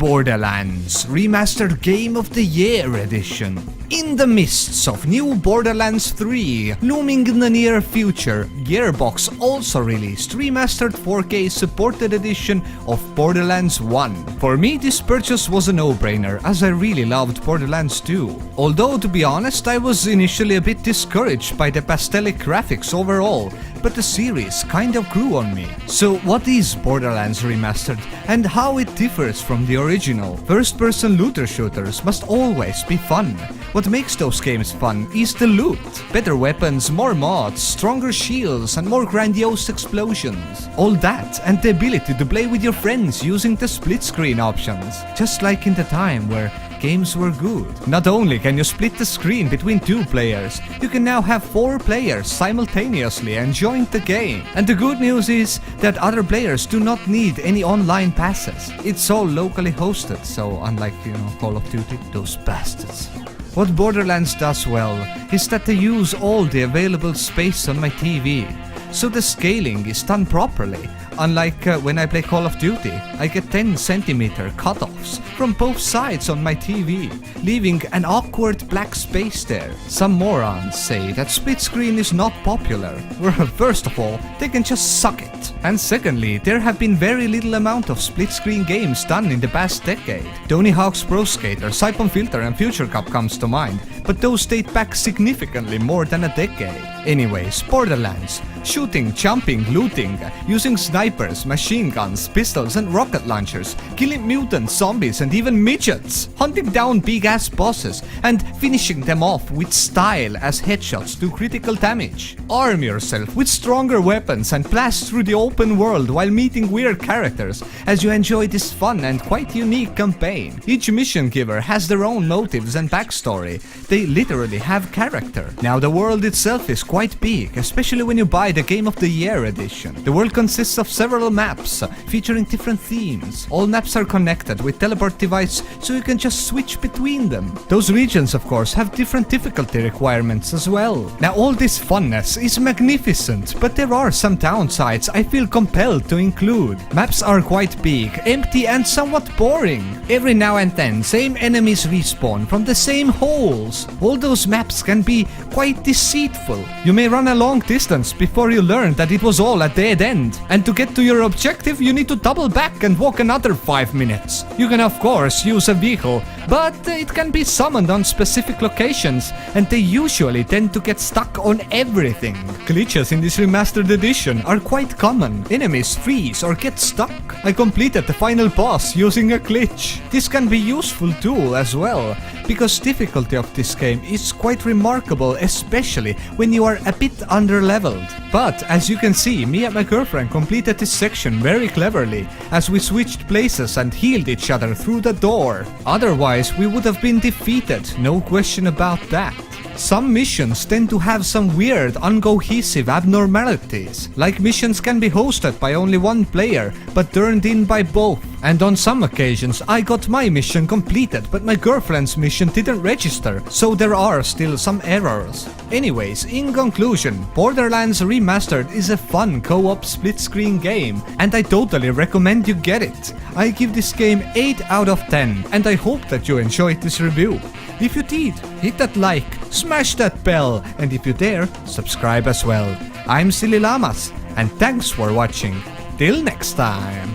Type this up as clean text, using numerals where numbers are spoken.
Borderlands Remastered Game of the Year Edition. In the mists of new Borderlands 3 looming in the near future, Gearbox also released remastered 4K supported edition of Borderlands 1. For me, this purchase was a no-brainer, as I really loved Borderlands 2. Although, to be honest, I was initially a bit discouraged by the pastelic graphics overall, but the series kind of grew on me. So what is Borderlands Remastered and how it differs from the original? First-person looter shooters must always be fun. What makes those games fun is the loot. Better weapons, more mods, stronger shields and more grandiose explosions. All that and the ability to play with your friends using the split screen options. Just like in the time where games were good. Not only can you split the screen between 2 players, you can now have 4 players simultaneously enjoying the game. And the good news is that other players do not need any online passes. It's all locally hosted, so unlike, Call of Duty, those bastards. What Borderlands does well is that they use all the available space on my TV, so the scaling is done properly. Unlike when I play Call of Duty, I get 10cm cutoffs from both sides on my TV, leaving an awkward black space there. Some morons say that split screen is not popular. Well, first of all, they can just suck it. And secondly, there have been very little amount of split screen games done in the past decade. Tony Hawk's Pro Skater, Siphon Filter and Future Cup comes to mind, but those date back significantly more than a decade. Anyways, Borderlands. Shooting, jumping, looting, using snipers, machine guns, pistols and rocket launchers, killing mutants, zombies and even midgets, hunting down big-ass bosses and finishing them off with style as headshots do critical damage. Arm yourself with stronger weapons and blast through the open world while meeting weird characters as you enjoy this fun and quite unique campaign. Each mission giver has their own motives and backstory. They literally have character. Now the world itself is quite big, especially when you buy the Game of the Year edition. The world consists of several maps featuring different themes. All maps are connected with teleport device, so you can just switch between them. Those regions, of course, have different difficulty requirements as well. Now all this funness is magnificent, but there are some downsides I feel compelled to include. Maps are quite big, empty and somewhat boring. Every now and then, same enemies respawn from the same holes. All those maps can be quite deceitful. You may run a long distance before you learn that it was all a dead end. And to get to your objective, you need to double back and walk another 5 minutes. You can of course use a vehicle, but it can be summoned on specific locations, and they usually tend to get stuck on everything. Glitches in this remastered edition are quite common. Enemies freeze or get stuck. I completed the final boss using a glitch. This can be a useful tool as well, because difficulty of this game is quite remarkable, especially when you are a bit underleveled. But as you can see, me and my girlfriend completed this section very cleverly, as we switched places and healed each other through the door. Otherwise, we would have been defeated, no question about that. Some missions tend to have some weird, uncohesive abnormalities. Like missions can be hosted by only one player, but turned in by both. And on some occasions I got my mission completed, but my girlfriend's mission didn't register, so there are still some errors. Anyways, in conclusion, Borderlands Remastered is a fun co-op split-screen game, and I totally recommend you get it. I give this game 8 out of 10, and I hope that you enjoyed this review. If you did, hit that like, smash that bell, and if you dare, subscribe as well. I'm Sillyllamaz, and thanks for watching. Till next time.